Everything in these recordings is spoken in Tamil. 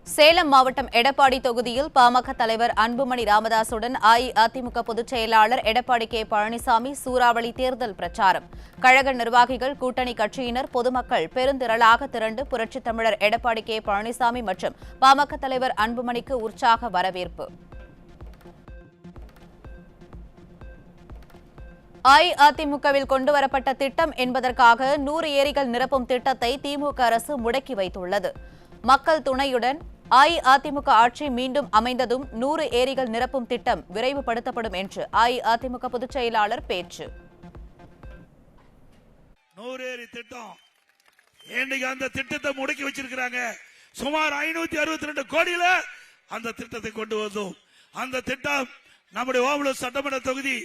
சேலம் மாவட்டம் எடப்பாடி தொகுதியில் பாமக தலைவர் அன்புமணி ராமதாசுடன் அஇஅதிமுக பொதுச் செயலாளர் எடப்பாடி கே பழனிசாமி சூறாவளி தேர்தல் பிரச்சாரம். கழக நிர்வாகிகள், கூட்டணி கட்சியினர், பொதுமக்கள் பெருந்திரளாக திரண்டு புரட்சித் தமிழர் எடப்பாடி கே பழனிசாமி மற்றும் பாமக தலைவர் அன்புமணிக்கு உற்சாக வரவேற்பு. அஇஅதிமுகவில் கொண்டுவரப்பட்ட திட்டம் என்பதற்காக 100 ஏரிகள் நிரப்பும் திட்டத்தை திமுக அரசு முடக்கி வைத்துள்ளது. மக்கள் துணையுடன் அஇஅதிமுக ஆட்சி மீண்டும் அமைந்ததும் 100 ஏரிகள் நிரப்பும் திட்டம் விரைவுபடுத்தப்படும் என்று அஇஅதிமுக பொதுச் செயலாளர் பேச்சு. 100 ஏரி திட்டம் இன்னைக்கு அந்த திட்டத்தை முடக்கி வச்சிருக்காங்க. சுமார் 562 கோடியில அந்த திட்டத்தை கொண்டு வந்தோம். அந்த திட்டம் நம்முடைய ஓமலூர் சட்டமன்ற தொகுதி,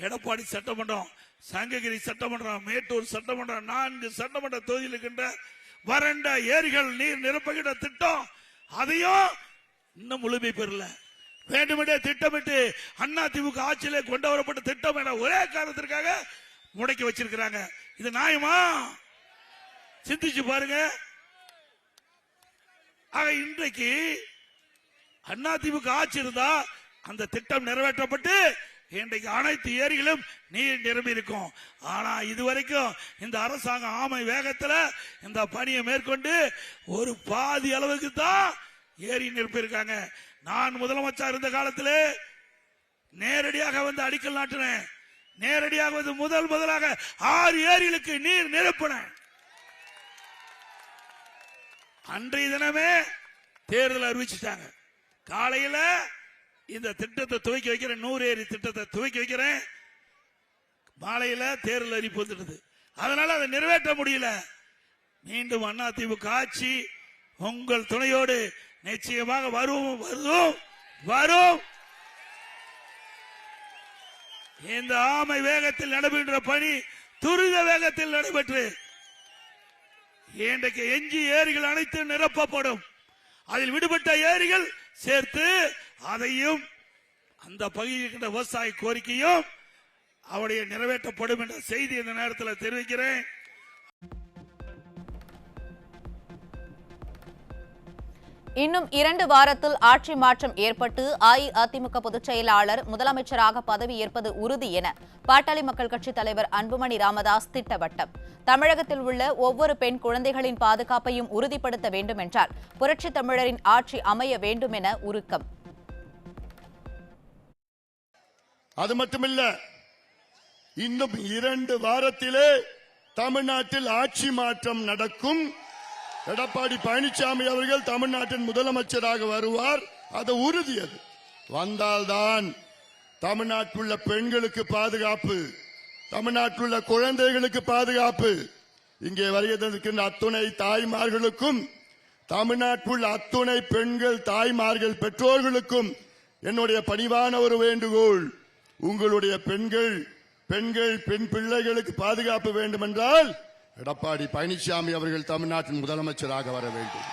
எடப்பாடி சட்டமன்றம், சங்ககிரி சட்டமன்றம், மேட்டூர் சட்டமன்றம், 4 சட்டமன்ற தொகுதியில் இருக்கின்ற வறண்ட ஏரிகள் நீர் நிரப்புகின்ற திட்டம் அதையும் இன்னும் முழுமை பெறல. வேண்டுமென்றே திட்டமிட்டு அதிமுக ஆட்சியிலே கொண்டு வரப்பட்ட திட்டம் என ஒரே காரணத்திற்காக முடக்கி வச்சிருக்கிறாங்க. இது நியாயமா? சிந்திச்சு பாருங்க. ஆக இன்றைக்கு அதிமுக ஆட்சி இருந்தா அந்த திட்டம் நிறைவேற்றப்பட்டு இன்றைக்கு அனைத்து ஏரிகளும் நீர் நிரம்பி இருக்கும். ஆனா இதுவரைக்கும் இந்த அரசாங்கம் ஆமை வேகத்தில் இந்த பணியை மேற்கொண்டு ஒரு பாதி அளவுக்கு தான் ஏரி நிரப்பி இருக்காங்க. நான் முதலமைச்சர் இருந்த காலத்திலே நேரடியாக வந்து அடிக்கல் நாட்டினேன். நேரடியாக வந்து முதலாக 6 ஏரிகளுக்கு நீர் நிரப்பினேன். அன்றைய தினமே தேர்தல் அறிவிச்சுட்டாங்க. காலையில இந்த திட்டத்தை துவக்கி வைக்கிறேன், 100 ஏரி திட்டத்தை துவக்கி வைக்கிறேன். மாலையில தேர்தல் அறிவிப்பு வந்துடுது. அதனால அதை நிறைவேற்ற முடியல. மீண்டும் அதிமுக ஆட்சி உங்கள் துணையோடு நிச்சயமாக வரும். இந்த ஆமை வேகத்தில் நடைபெற்ற பணி துரித வேகத்தில் நடைபெற்று இன்றைக்கு எஞ்சி ஏரிகள் அனைத்தும் நிரப்பப்படும். அதில் விடுபட்ட ஏரிகள் சேர்த்து அதையும் அந்த பகுதியில் விவசாய கோரிக்கையும் அவருடைய நிறைவேற்றப்படும் என்ற செய்தி இந்த நேரத்தில் தெரிவிக்கிறேன். இன்னும் 2 வாரத்தில் ஆட்சி மாற்றம் ஏற்பட்டு அஇஅதிமுக பொதுச் செயலாளர் முதலமைச்சராக பதவியேற்பது உறுதி என பாட்டாளி மக்கள் கட்சித் தலைவர் அன்புமணி ராமதாஸ் திட்டவட்டம். தமிழகத்தில் உள்ள ஒவ்வொரு பெண் குழந்தைகளின் பாதுகாப்பையும் உறுதிப்படுத்த வேண்டும் என்றார். புரட்சித் தமிழரின் ஆட்சி அமைய வேண்டும் என உருக்கம். அது மட்டுமில்ல, இன்னும் 2 வாரத்திலே தமிழ்நாட்டில் ஆட்சி மாற்றம் நடக்கும். எடப்பாடி பழனிசாமி அவர்கள் தமிழ்நாட்டின் முதலமைச்சராக வருவார். அது உறுதி. அது வந்தால்தான் தமிழ்நாட்டில் உள்ள பெண்களுக்கு பாதுகாப்பு, தமிழ்நாட்டில் உள்ள குழந்தைகளுக்கு பாதுகாப்பு. இங்கே வருகின்ற அத்துணை தாய்மார்களுக்கும், தமிழ்நாட்டில் உள்ள அத்துணை பெண்கள், தாய்மார்கள், பெற்றோர்களுக்கும் என்னுடைய பணிவான ஒரு வேண்டுகோள். உங்களுடைய பெண் பிள்ளைகளுக்கு பாதுகாப்பு வேண்டும் என்றால் எடப்பாடி பழனிசாமி அவர்கள் தமிழ்நாட்டின் முதலமைச்சராக வர வேண்டும்.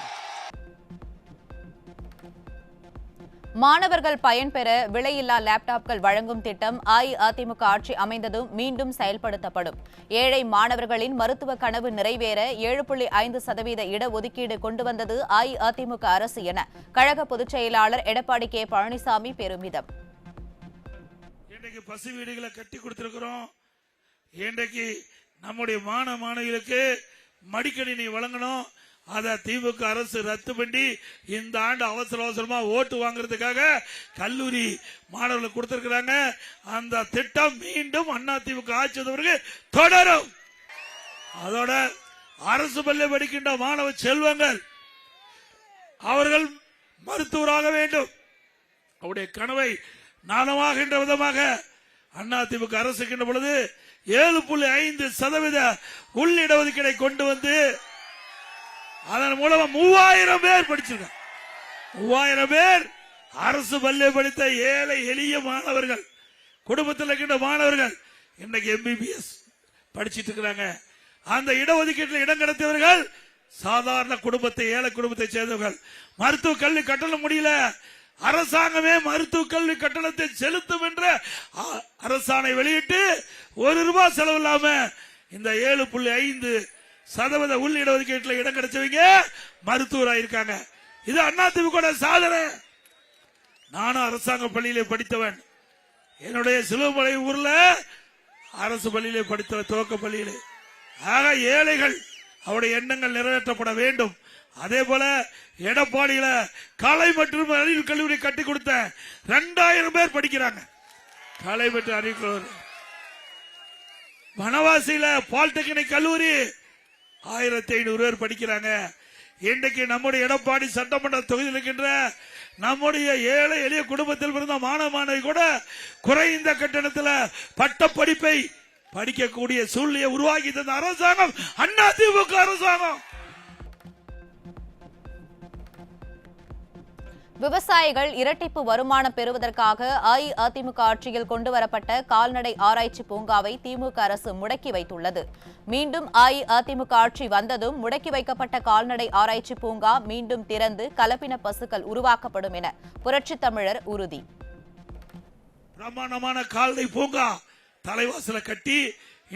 மாணவர்கள் பயன்பெற விலையில்லா லேப்டாப்கள் வழங்கும் திட்டம் அஇஅதிமுக ஆட்சி அமைந்ததும் மீண்டும் செயல்படுத்தப்படும். ஏழை மாணவர்களின் மருத்துவ கனவு நிறைவேற 7.5% இடஒதுக்கீடு கொண்டு வந்தது அஇஅதிமுக அரசு என கழக பொதுச் செயலாளர் எடப்பாடி கே பழனிசாமி பெருமிதம். இன்றைக்கு பசு வீடுகளை கட்டி கொடுத்திருக்கிறோம். இன்றைக்கு நம்முடைய மாணவிகளுக்கு மடிக்கணினி வழங்கணும். அதை திமுக அரசு ரத்து பண்ணி இந்த ஆண்டு அவசரமா ஓட்டு வாங்குறதுக்காக கல்லூரி மாணவர்களுக்கு கொடுத்திருக்கிறாங்க. அந்த திட்டம் மீண்டும் அதிமுக ஆட்சி தொடரும். அதோட அரசு பள்ளி படிக்கின்ற மாணவ செல்வங்கள் அவர்கள் மருத்துவராக வேண்டும். அவருடைய கனவை நனவாகின்ற விதமாக அதிமுக அரசு இருக்கின்ற பொழுது 7.5% உள்ளிடஒதுக்கீடை கொண்டு வந்து அதன் மூலமா 3000 பேர் படிச்சிருக்காங்க. 3000 பேர் அரசு பள்ளி படித்த ஏழை எளிய மாணவர்கள், குடும்பத்தில் இருக்கின்ற மாணவர்கள் இன்னைக்கு MBBS படிச்சிட்டு இருக்கிறாங்க. அந்த இடஒதுக்கீட்டில் இடம் கிடைத்தவர்கள் சாதாரண குடும்பத்தை, ஏழை குடும்பத்தை சேர்ந்தவர்கள். மருத்துவ கல்வி கட்டணம் முடியல, அரசாங்கமே மருத்துவ கல்வி கட்டணத்தை செலுத்தும் என்ற அரசாணை வெளியிட்டு ₹1 செலவு இல்லாம இந்த 7.5% உள் இடஒதுக்கீட்டில் இடம் கிடைச்சவங்க மருத்துவராக இருக்காங்க. இது அதிமுக சாதனை. நானும் அரசாங்க பள்ளியிலே படித்தவன். என்னுடைய சிலுவமலை ஊர்ல அரசு பள்ளியிலே படித்த துவக்க பள்ளியிலே. ஆக ஏழைகள் அவருடைய எண்ணங்கள் நிறைவேற்றப்பட வேண்டும். அதே போல எடப்பாடியில கலை மற்றும் அறிவியல் கல்லூரி கட்டி கொடுத்த 2000 பேர் படிக்கிறாங்க. கலை மற்றும் அறிவியல் கல்லூரி. வனவாசியில பாலிடெக்னிக் கல்லூரி 1500 பேர் படிக்கிறாங்க. இன்றைக்கு நம்முடைய எடப்பாடி சட்டமன்ற தொகுதியில் இருக்கின்ற நம்முடைய ஏழை எளிய குடும்பத்தில் பிறந்த மாணவ மாணவி கூட குறைந்த கட்டணத்தில் பட்ட படிப்பை படிக்கக்கூடிய சூழ்நிலையை உருவாக்கி தந்த அரசாங்கம் அதிமுக அரசாங்கம். விவசாயிகள் இரட்டிப்பு வருமானம் பெறுவதற்காக அஇஅதிமுக ஆட்சியில் கொண்டுவரப்பட்ட கால்நடை ஆராய்ச்சி பூங்காவை திமுக அரசு முடக்கி வைத்துள்ளது. மீண்டும் அஇஅதிமுக ஆட்சி வந்ததும் முடக்கி வைக்கப்பட்ட கால்நடை ஆராய்ச்சி பூங்கா மீண்டும் திறந்து கலப்பின பசுக்கள் உருவாக்கப்படும் என புரட்சித் தமிழர் உறுதி. பிரமாண்டமான கால்நடை பூங்கா தலைவாசல கட்டி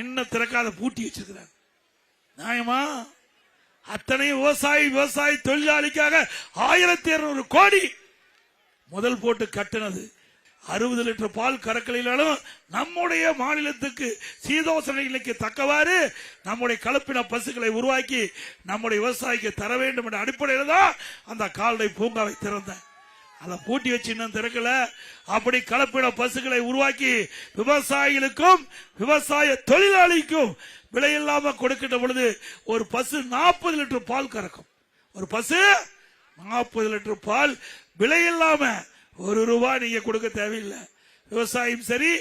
இன்னும் திறக்காத பூட்டி வச்சிருக்கிறார். நியாயமா? அத்தனை விவசாய தொழிலாளிக்காக 1200 கோடி முதல் போட்டு கட்டினது. 60 லிட்டர் பால் கறக்கலினாலும் நம்முடைய மாநிலத்துக்கு சீதோசன நிலைக்கு தக்கவாறு நம்முடைய கலப்பின பசுக்களை உருவாக்கி நம்முடைய விவசாயிக்கு தர வேண்டும் என்ற அடிப்படையில் தான் அந்த கால்நடை பூங்காவை திறந்தேன். அதை பூட்டி வச்சு இன்னும் திறக்கல. அப்படி கலப்பின பசுக்களை உருவாக்கி விவசாயிகளுக்கும் விவசாய தொழிலாளிக்கும் விலையில்லாம கொடுக்கின்ற பொழுது ஒரு பசு 40 லிட்டர் பால் கறக்கும். ஒரு பசு 40 லிட்டர் பால் விலையில்லாம ₹1 நீங்க கொடுக்க தேவையில்லை. விவசாயியும் சரி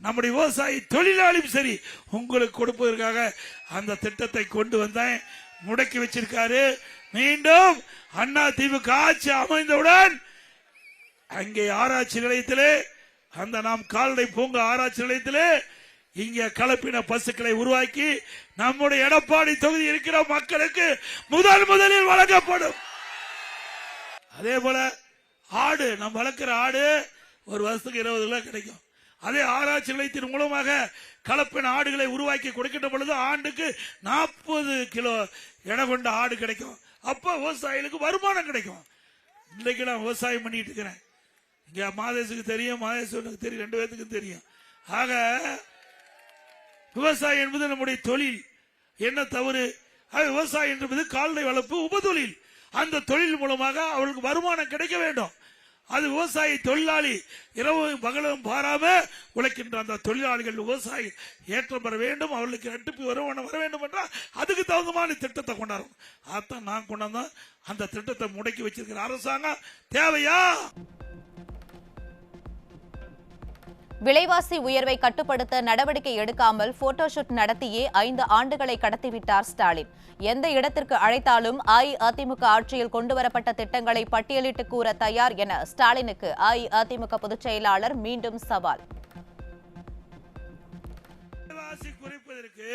நம்முடைய விவசாயி தொழிலாளியும் சரி உங்களுக்கு கொடுப்பதற்காக அந்த திட்டத்தை கொண்டு வந்தேன். முடக்கி வச்சிருக்காரு. மீண்டும் அதிமுக ஆட்சி அமைந்தவுடன் அங்கே ஆராய்ச்சி நிலையத்திலே அந்த நாம் கால்நடை பூங்கா ஆராய்ச்சி நிலையத்திலே இங்க கலப்பின பசுக்களை உருவாக்கி நம்முடைய எடப்பாடி தொகுதி இருக்கிற மக்களுக்கு முதலில் வழங்கப்படும். அதே போல ஆடு நம்ம வளர்க்கிற ஆடு ஒரு வருஷத்துக்கு 20 கிலோ கிடைக்கும். அதே ஆராய்ச்சி நிலையத்தின் மூலமாக கலப்பின ஆடுகளை உருவாக்கி கொடுக்கின்ற பொழுது ஆண்டுக்கு 40 கிலோ எடை கொண்ட ஆடு கிடைக்கும். அப்ப விவசாயிகளுக்கு வருமானம் கிடைக்கும். இன்னைக்கு நான் விவசாயம் பண்ணிட்டு இருக்கிறேன். இங்க மாதேசுக்கு தெரியும், மாதேஸ்வரனுக்கு தெரியும், 2 பேத்துக்கும் தெரியும். ஆக விவசாயம் என்பது நம்முடைய தொழில். என்ன தவறு? விவசாயம் என்பது கால்நடை வளர்ப்பு உபதொழில். அந்த தொழில் மூலமாக அவர்களுக்கு வருமானம் கிடைக்க வேண்டும். அது விவசாயி தொழிலாளி இரவு பகலும் பாராம உழைக்கின்ற அந்த தொழிலாளிகள் விவசாயி ஏற்றம் பெற வேண்டும். அவர்களுக்கு இரட்டிப்பு வருமானம் வர வேண்டும் என்றால் அதுக்கு தகுந்தமான திட்டத்தை கொண்டாடும். அதான் நான் கொண்டாந்தேன். அந்த திட்டத்தை முடக்கி வச்சிருக்கிற அரசாங்கம் தேவையா? விலைவாசி உயர்வை கட்டுப்படுத்த நடவடிக்கை எடுக்காமல் போட்டோஷூட் நடத்தியே 5 ஆண்டுகளை கடத்திவிட்டார் ஸ்டாலின். எந்த இடத்திற்கு அழைத்தாலும் அஇஅதிமுக ஆட்சியில் கொண்டுவரப்பட்ட திட்டங்களை பட்டியலிட்டு கூற தயார் என ஸ்டாலினுக்கு அஇஅதிமுக பொதுச் செயலாளர் மீண்டும் சவால். விலைவாசி குறைப்பதற்கு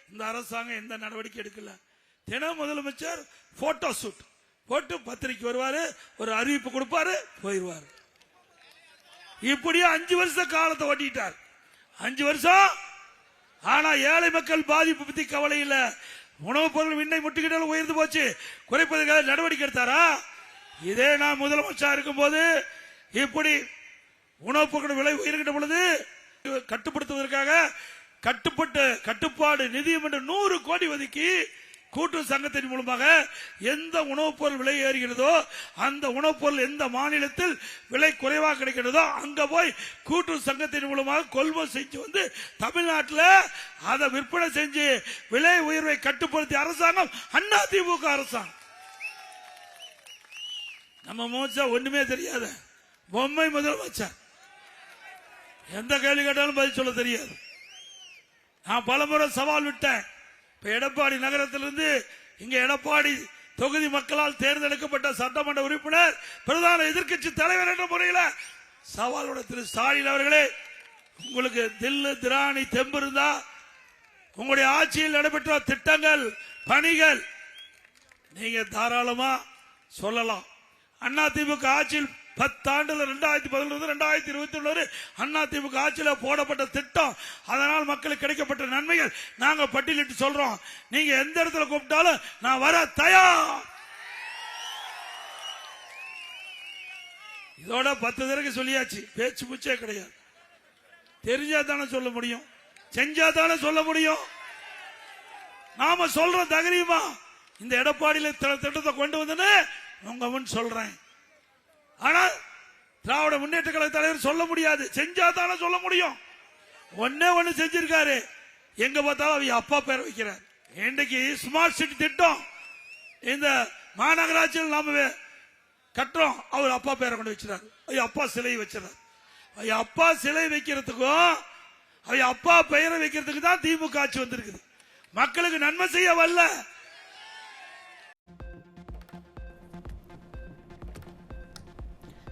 இந்த அரசாங்கம் எந்த நடவடிக்கை எடுக்கல. தினம் முதலமைச்சர் போட்டோஷூட் போட்டு பத்திரிக்கை வருவாரு, ஒரு அறிவிப்பு கொடுப்பாரு, போயிருவாரு. இப்படியே 5 வருஷ காலத்தை ஓட்டிட்டார். 5 வருஷம். ஆனா ஏழை மக்கள் பாதிப்பு பத்தி கவலை இல்ல. உணவுப் பொருள் விண்ணை முட்டுக்கிட்டாலும் உயர்ந்து போச்சு. குறைப்பதற்காக நடவடிக்கை எடுத்தாரா? இதே நான் முதலமைச்சர் இருக்கும் போது இப்படி உணவுப் பொருள் விலை உயர்கின்ற பொழுது கட்டுப்படுத்துவதற்காக கட்டுப்பாடு நிதியம் என்று 100 கோடி ஒதுக்கி கூட்டுறவு சங்கத்தின் மூலமாக எந்த உணவுப் பொருள் விலை ஏறுகிறதோ அந்த உணவுப் பொருள் எந்த மாநிலத்தில் விலை குறைவாக கிடைக்கிறதோ அங்க போய் கூட்டுறவு சங்கத்தின் மூலமாக கொள்முதல் செஞ்சு வந்து தமிழ்நாட்டில் அதை விற்பனை செஞ்சு விலை உயர்வை கட்டுப்படுத்திய அரசாங்கம் அதிமுக அரசாங்கம். நம்ம முதலமைச்சர் ஒண்ணுமே தெரியாத பொம்மை முதலமைச்சர். எந்த கேள்வி கேட்டாலும் பதில் சொல்ல தெரியாது. நான் பலமுறை சவால் விட்டேன். இப்ப எடப்பாடி நகரத்திலிருந்து இங்க எடப்பாடி தொகுதி மக்களால் தேர்ந்தெடுக்கப்பட்ட சட்டமன்ற உறுப்பினர் பிரதான எதிர்க்கட்சி தலைவர் என்ற முறையில் சவாலோட திரு ஸ்டாலின் அவர்களே, உங்களுக்கு தில்லு திராணி தெம்பு இருந்தா உங்களுடைய ஆட்சியில் நடைபெற்ற திட்டங்கள் பணிகள் நீங்க தாராளமா சொல்லலாம். அதிமுக ஆட்சியில் 10 ஆண்டுல 2011 2021 அதிமுக ஆட்சியில் போடப்பட்ட திட்டம், அதனால் மக்களுக்கு கிடைக்கப்பட்ட நன்மைகள் நாங்க பட்டியலிட்டு சொல்றோம். நீங்க எந்த இடத்துல கூப்பிட்டாலும் நான் வர தயார். இதோட 10 தடவை சொல்லியாச்சு, பேச்சு பூச்சே கிடையாது. தெரிஞ்சா தானே சொல்ல முடியும், செஞ்சா தானே சொல்ல முடியும். நாம சொல்ற தைரியமா இந்த எடப்பாடியில திட்டத்தை கொண்டு வந்தேன்னு உங்க முன் சொல்றேன். ஆனா திராவிட முன்னேற்ற கழக தலைவர் சொல்ல முடியாது, செஞ்சா தானே சொல்ல முடியும். ஒன்னே ஒண்ணு செஞ்சிருக்காரு, எங்க பார்த்தாலும் அவங்க அப்பா பேரை வைக்கிறார். இன்றைக்கு ஸ்மார்ட் சிட்டி திட்டம் இந்த மாநகராட்சியில் நாம கட்டுறோம், அவர் அப்பா பேரை கொண்டு வச்சிருக்காரு. அப்பா சிலை வச்சிருக்காரு. அப்பா சிலை வைக்கிறதுக்கும் அப்பா பெயரை வைக்கிறதுக்கு தான் திமுக ஆட்சி வந்திருக்குது. மக்களுக்கு நன்மை செய்ய வரல.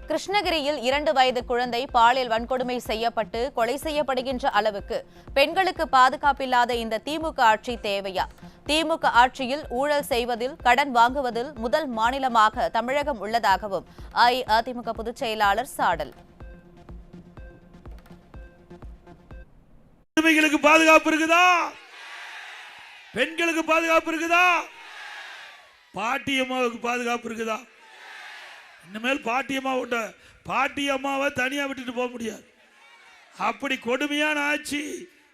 கிருஷ்ணகிரியில் 2 வயது குழந்தை பாலியல் வன்கொடுமை செய்யப்பட்டு கொலை செய்யப்படுகின்ற அளவுக்கு பெண்களுக்கு பாதுகாப்பில்லாத இந்த திமுக ஆட்சி தேவையா? திமுக ஆட்சியில் ஊழல் செய்வதில், கடன் வாங்குவதில் முதல் மாநிலமாக தமிழகம் உள்ளதாகவும் அஇஅதிமுக பொதுச் செயலாளர் சாடல். பெண்களுக்கு பாதுகாப்பு இருக்குதா? பெண்களுக்கு பாதுகாப்பு இருக்குதா? பாட்டியம்மாவுக்கு பாதுகாப்பு இருக்குதா? இனிமேல் பாட்டியம்மாவை தனியா விட்டுட்டு போக முடியாது. அப்படி கொடுமையான ஆட்சி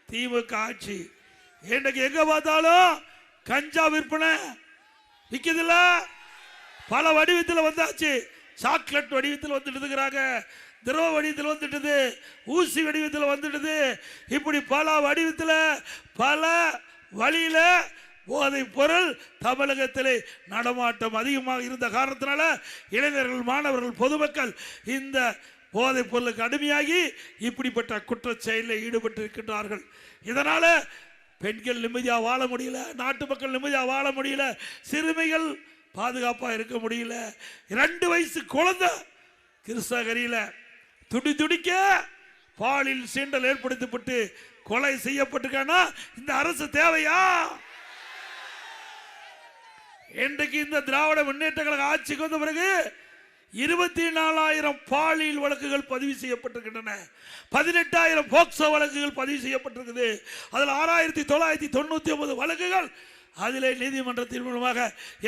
திமுக ஆட்சி. இன்றைக்கு எங்க பார்த்தாலும் கஞ்சா விற்பனை விற்குதுல்ல, பல வடிவத்தில் வந்தாச்சு. சாக்லேட் வடிவத்தில் வந்துட்டு இருக்கிறாங்க, திரவ வடிவத்தில் வந்துட்டது, ஊசி வடிவத்தில் வந்துட்டது. இப்படி பல வடிவத்தில் பல வழியில போதைப் பொருள் தமிழகத்திலே நடமாட்டம் அதிகமாக இருந்த காரணத்தினால இளைஞர்கள், மாணவர்கள், பொதுமக்கள் இந்த போதைப் பொருளுக்கு அடிமையாகி இப்படிப்பட்ட குற்றச் செயலில் ஈடுபட்டு இருக்கின்றார்கள். இதனால பெண்கள் நிம்மதியாக வாழ முடியல, நாட்டு மக்கள் நிம்மதியாக வாழ முடியல, சிறுமிகள் பாதுகாப்பா இருக்க முடியல. 2 வயசு குழந்தை கிருஷ்ணகிரியில துடிக்க பாலியல் சீண்டல் ஏற்படுத்தப்பட்டு கொலை செய்யப்பட்டிருக்கானா இந்த அரசு தேவையா? இன்றைக்கு இந்த திராவிட முன்னேற்ற கழக ஆட்சிக்கு வந்த பிறகு 24,000 பாலியல் வழக்குகள் பதிவு செய்யப்பட்டிருக்கின்றன. 18,000 போக்சோ வழக்குகள் பதிவு செய்யப்பட்டிருக்குது. அதில் 6,999 வழக்குகள் அதிலே நீதிமன்றத்தின் மூலமாக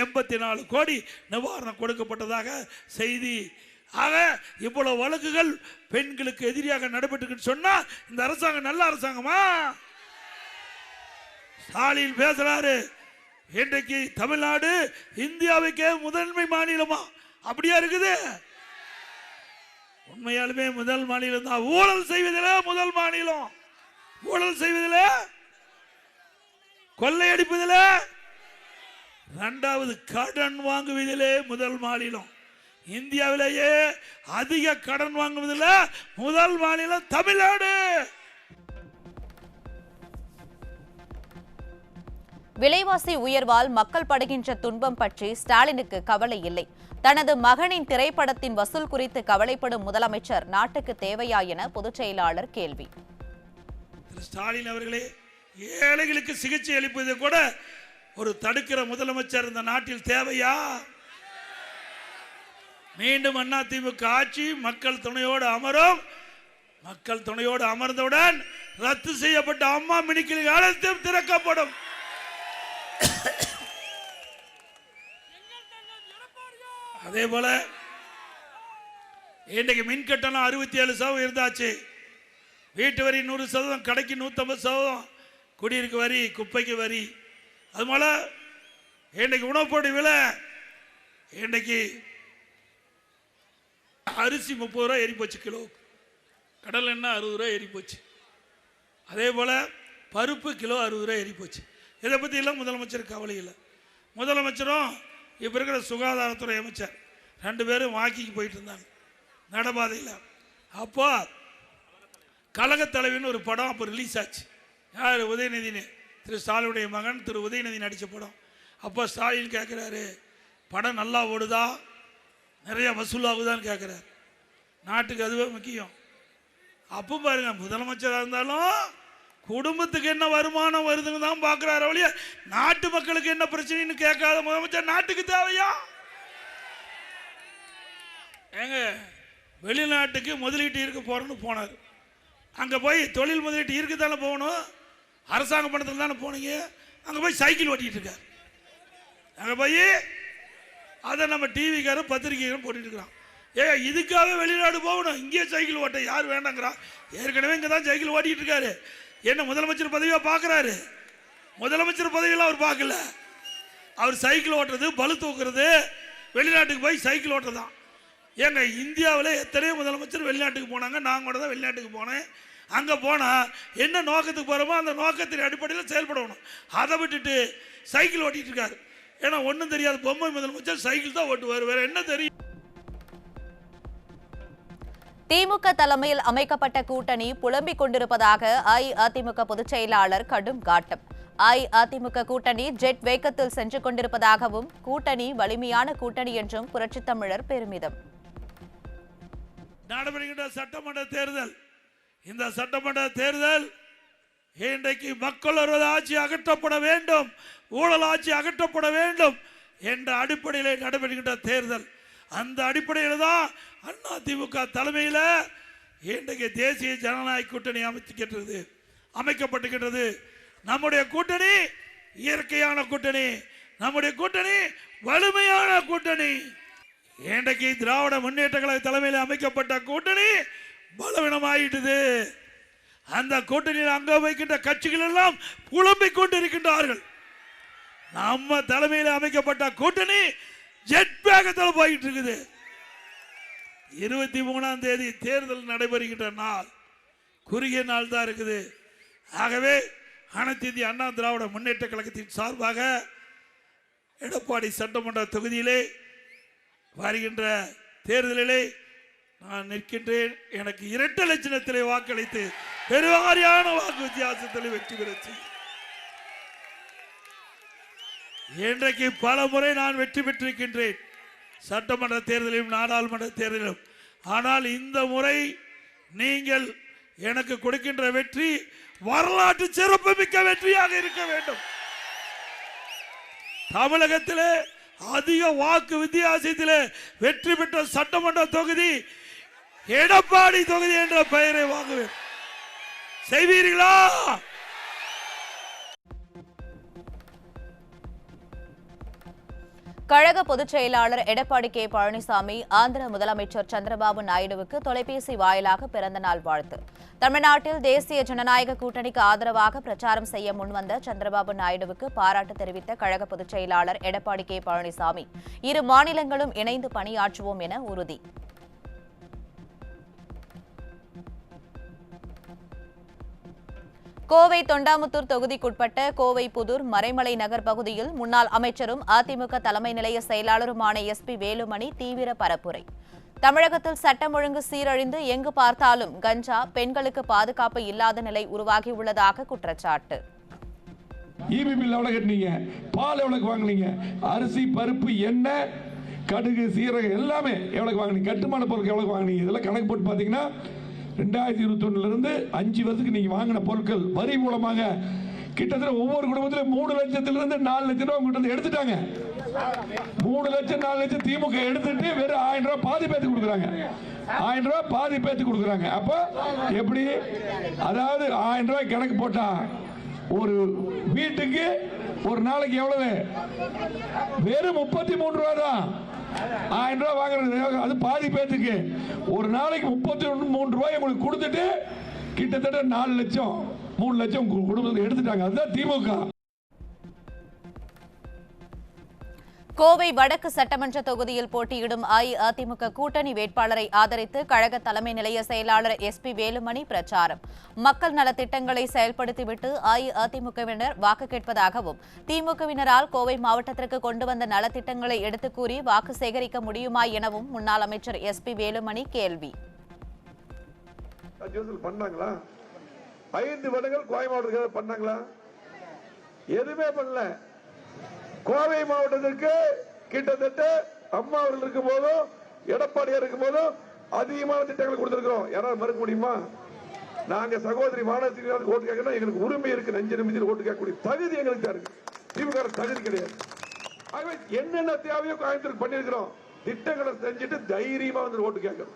84 கோடி நிவாரணம் கொடுக்கப்பட்டதாக செய்தி. ஆக இவ்வளவு வழக்குகள் பெண்களுக்கு எதிரியாக நடைபெற்று சொன்னா இந்த அரசாங்கம் நல்ல அரசாங்கமா? ஸ்டாலின் பேசுறாரு, இன்றைக்கு தமிழ்நாடு இந்தியாவுக்கே முதன்மை மாநிலமா? அப்படியா இருக்குது? உண்மையாலுமே முதல் மாநிலம் தான். ஊழல் செய்வதிலே முதல் மாநிலம், ஊழல் செய்வதிலே, கொள்ளையடிப்பதிலே 2வது, கடன் வாங்குவதிலே முதல் மாநிலம். இந்தியாவிலேயே அதிக கடன் வாங்குவதில் முதல் மாநிலம் தமிழ்நாடு. விலைவாசி உயர்வால் மக்கள் படுகின்ற துன்பம் பற்றி ஸ்டாலினுக்கு கவலை இல்லை. தனது மகனின் திரைப்படத்தின் வசூல் குறித்து கவலைப்படும் முதலமைச்சர் நாட்டுக்கு தேவையா என பொதுச் செயலாளர் கேள்வி. ஸ்டாலின் அவர்களே, ஏழைகளுக்கு சிகிச்சை அளிப்பதை கூட ஒரு தடுக்கிற முதலமைச்சர் இந்த நாட்டில் தேவையா? மீண்டும் அதிமுக ஆட்சி மக்கள் துணையோடு அமரும். மக்கள் துணையோடு அமர்ந்தவுடன் ரத்து செய்யப்பட்ட அம்மா மினி கிளினிக் அனைத்தும் திறக்கப்படும். அதே போல இன்றைக்கு மின் கட்டணம் 67% இருந்தாச்சு. வீட்டு வரி 100%, கடைக்கு 150%, குடியிருக்கு வரி, குப்பைக்கு வரி. அது போல இன்றைக்கு உணவு பொருள் விலை, இன்றைக்கு அரிசி 30 ரூபாய் ஏறி போச்சு கிலோ, கடல் எண்ணெய் 60 ரூபாய் ஏறி போச்சு. அதே போல பருப்பு கிலோ 60 ரூபாய் ஏறி போச்சு. இதை பற்றி எல்லாம் முதலமைச்சர் கவலை இல்லை. முதலமைச்சரும் இப்போ இருக்கிற சுகாதாரத்துறை அமைச்சர் 2 பேரும் வாக்கிக்கு போயிட்டு இருந்தாங்க நடபாதையில். அப்போ கழகத் தலைவின்னு ஒரு படம் அப்போ ரிலீஸ் ஆச்சு. யார்? உதயநிதினு, திரு ஸ்டாலினுடைய மகன் திரு உதயநிதி நடித்த படம். அப்போ ஸ்டாலின் கேட்குறாரு, படம் நல்லா ஓடுதா, நிறைய வசூலாகுதான்னு கேட்குறாரு. நாட்டுக்கு அதுவே முக்கியம். அப்போ பாருங்க, முதலமைச்சராக இருந்தாலும் குடும்பத்துக்கு என்ன வருமானம் வருதுன்னு தான் பார்க்குறாரு ஒழிய நாட்டு மக்களுக்கு என்ன பிரச்சனைன்னு கேட்காத முதலமைச்சர் நாட்டுக்கு தேவையா? ஏங்க, வெளிநாட்டுக்கு முதலீட்டு இருக்க போறேன்னு போனார். அங்கே போய் தொழில் முதலீட்டு இருக்கு தானே போகணும், அரசாங்க பணத்தில் தானே போனீங்க. அங்கே போய் சைக்கிள் ஓட்டிகிட்டு இருக்கார். அங்கே போய் அதை நம்ம டிவிக்காரும் பத்திரிகைக்காரும் போட்டுட்டு இருக்கிறான். இதுக்காக வெளிநாடு போகணும், இங்கே சைக்கிள் ஓட்ட யார் வேண்டாங்கிறா? ஏற்கனவே இங்கே தான் சைக்கிள் ஓட்டிட்டு இருக்காரு. என்ன முதலமைச்சர் பதவியா பார்க்குறாரு? முதலமைச்சர் பதவியெல்லாம் அவர் பார்க்கல. அவர் சைக்கிள் ஓட்டுறது, பளு தூக்குறது, வெளிநாட்டுக்கு போய் சைக்கிள் ஓட்டுறதான். ஏங்க இந்தியாவில் எத்தனையோ முதலமைச்சர் வெளிநாட்டுக்கு போனாங்க. நான் கூட தான் வெளிநாட்டுக்கு போனேன். அங்கே போனால் என்ன நோக்கத்துக்கு போகிறோமோ அந்த நோக்கத்தின் அடிப்படையில் செயல்படணும். அதை விட்டுட்டு சைக்கிள் ஓட்டிட்டு இருக்காரு. ஏன்னா ஒன்றும் தெரியாது, பொம்மை முதலமைச்சர் சைக்கிள் தான் ஓட்டுவார், வேற என்ன தெரியும்? திமுக தலைமையில் அமைக்கப்பட்ட கூட்டணி புலம்பிக் கொண்டிருப்பதாக அஇஅதிமுக பொதுச் செயலாளர் கடும் காட்டம். அஇஅதிமுக கூட்டணி ஜெட் வேகத்தில் சென்று கொண்டிருப்பதாகவும் கூட்டணி வலிமையான கூட்டணி என்றும் புரட்சித் தமிழர் பெருமிதம். நடைபெறுகின்ற சட்டமன்ற தேர்தல், இந்த சட்டமன்ற தேர்தல் இன்றைக்கு மக்கள் ஆட்சி அகற்றப்பட வேண்டும், ஊழல் ஆட்சி அகற்றப்பட வேண்டும் என்ற அடிப்படையில் நடைபெறுகின்ற தேர்தல். அந்த அடிப்படையில் தான் அதிமுக தலைமையில் இன்றைக்கு தேசிய ஜனநாயக கூட்டணி அமைக்கப்பட்டிருக்கிறது. நம்முடைய கூட்டணி இயற்கையான கூட்டணி, நம்முடைய கூட்டணி வலிமையான கூட்டணி. இன்றைக்கு திராவிட முன்னேற்ற கழக தலைமையில் அமைக்கப்பட்ட கூட்டணி பலவீனமாயிட்டது. அந்த கூட்டணியில் அங்க வைக்கின்ற கட்சிகள் எல்லாம் புலம்பிக் கொண்டிருக்கின்றார்கள். நம்ம தலைமையில் அமைக்கப்பட்ட கூட்டணி ஜெட் வேகத்தில் போயிட்டு இருக்குது. 23ஆம் தேதி தேர்தல் நடைபெறுகின்ற நாள் குறுகிய நாள் தான் இருக்குது. ஆகவே அனைத்து இந்திய அண்ணா திராவிட முன்னேற்ற கழகத்தின் சார்பாக எடப்பாடி சட்டமன்ற தொகுதியிலே வருகின்ற தேர்தலிலே நான் நிற்கின்றேன். எனக்கு 2 லட்சத்திலே வாக்களித்து பெருவாரியான வாக்கு வித்தியாசத்தில் வெற்றி பெறச்சு. இன்றைக்கு பல முறை நான் வெற்றி பெற்றிருக்கின்றேன், சட்டமன்ற தேர்தலிலும் நாடாளுமன்ற தேர்தலிலும். ஆனால் இந்த முறை நீங்கள் எனக்கு கொடுக்கின்ற வெற்றி வரலாற்று சிறப்பு மிக்க வெற்றியாக இருக்க வேண்டும். தமிழகத்திலே அதிக வாக்கு வித்தியாசத்திலே வெற்றி பெற்ற சட்டமன்ற தொகுதி எடப்பாடி தொகுதி என்ற பெயரை வாங்குவேன். செய்வீர்களா? கழக பொதுச் செயலாளர் எடப்பாடி கே பழனிசாமி ஆந்திர முதலமைச்சர் சந்திரபாபு நாயுடுவுக்கு தொலைபேசி வாயிலாக பிறந்தநாள் வாழ்த்து. தமிழ்நாட்டில் தேசிய ஜனநாயக கூட்டணிக்கு ஆதரவாக பிரச்சாரம் செய்ய முன்வந்த சந்திரபாபு நாயுடுவுக்கு பாராட்டு தெரிவித்த கழக பொதுச் செயலாளர் எடப்பாடி கே பழனிசாமி, இரு மாநிலங்களும் இணைந்து பணியாற்றுவோம் என உறுதி. கோவை தொண்டாமுத்தூர் தொகுதிக்குட்பட்ட கோவை புதூர் மறைமலை நகர் பகுதியில் முன்னாள் அமைச்சரும் அதிமுக தலைமை நிலைய செயலாளருமான SP வேலுமணி தீவிர பரப்புரை. தமிழகத்தில் சட்டம் ஒழுங்கு சீரழிந்து எங்கு பார்த்தாலும் கஞ்சா, பெண்களுக்கு பாதுகாப்பு இல்லாத நிலை உருவாகியுள்ளதாக குற்றச்சாட்டு. ஈபி பில் எவ்வளவு கட்டினீங்க, பால் எவ்வளவு வாங்கினீங்க, அரிசி பருப்பு எண்ணெய் கடுகு சீரகம் எல்லாமே எவ்வளவு வாங்கினீங்க, கட்டுமான பொருட்கள் எவ்வளவு வாங்கினீங்க, இதெல்லாம் கணக்கு போட்டு பார்த்தீங்கன்னா 2021 இருந்து 5 வருஷத்துக்கு நீங்க வாங்கின பொருட்கள் வரி மூலமாக கிட்டத்தட்ட ஒவ்வொரு குடும்பத்திலும் 3 லட்சத்திலிருந்து 4 லட்சம் ரூபாய் உங்கள்கிட்ட எடுத்துட்டாங்க. 3 லட்சம் 4 லட்சம் திமுக எடுத்துட்டு வெறும் 1000 ரூபாய் பாதி பேத்துக்கு கொடுக்குறாங்க. 1000 ரூபாய் பாதி பேத்துக்கு கொடுக்குறாங்க. அப்ப எப்படி? அதாவது 1000 ரூபாய் கணக்கு போட்டா ஒரு வீட்டுக்கு ஒரு நாளைக்கு எவ்வளவு? வெறும் 33 ரூபாய் தான். 1000 ரூபாய் வாங்குறது, அது பாதி பேத்துக்கு. ஒரு நாளைக்கு 33 ரூபாய் உங்களுக்கு கொடுத்துட்டு கிட்டத்தட்ட 4 லட்சம் 3 லட்சம் குடும்பத்தை எடுத்துட்டாங்க. அதுதான் திமுக. கோவை வடக்கு சட்டமன்ற தொகுதியில் போட்டியிடும் அஇஅதிமுக கூட்டணி வேட்பாளரை ஆதரித்து கழக தலைமை நிலைய செயலாளர் SP வேலுமணி பிரச்சாரம். மக்கள் நலத்திட்டங்களை செயல்படுத்திவிட்டு அஇஅதிமுகவினர் வாக்கு கேட்பதாகவும், திமுகவினரால் கோவை மாவட்டத்திற்கு கொண்டு வந்த நலத்திட்டங்களை எடுத்துக் கூறி வாக்கு சேகரிக்க முடியுமா எனவும் முன்னாள் அமைச்சர் SP வேலுமணி கேள்வி. 5 வருடங்கள் கோவை மாவட்டத்தில் பண்ணாங்களா? எதுவுமே பண்ணல. கோவை மாவட்டத்திற்கு கிட்டத்தட்ட அம்மா அவர்கள் இருக்கும் போதும் எடப்பாடியார் இருக்கும் போதும் அதிகமான திட்டங்கள் கொடுத்திருக்கிறோம். யாராவது மறுக்க முடியுமா? நாங்க சகோதரி மாநகராட்சி ஓட்டு கேட்கணும், எங்களுக்கு உரிமை இருக்கு. நெஞ்சு நிமிஷத்தில் ஓட்டு கேட்கக்கூடிய தகுதி எங்களுக்கு தான் இருக்கு. திமுக தகுதி கிடையாது. ஆகவே என்னென்ன தேவையோ கோயம்புத்தூர் பண்ணிருக்கிறோம். திட்டங்களை செஞ்சுட்டு தைரியமா வந்து ஓட்டு கேட்கணும்.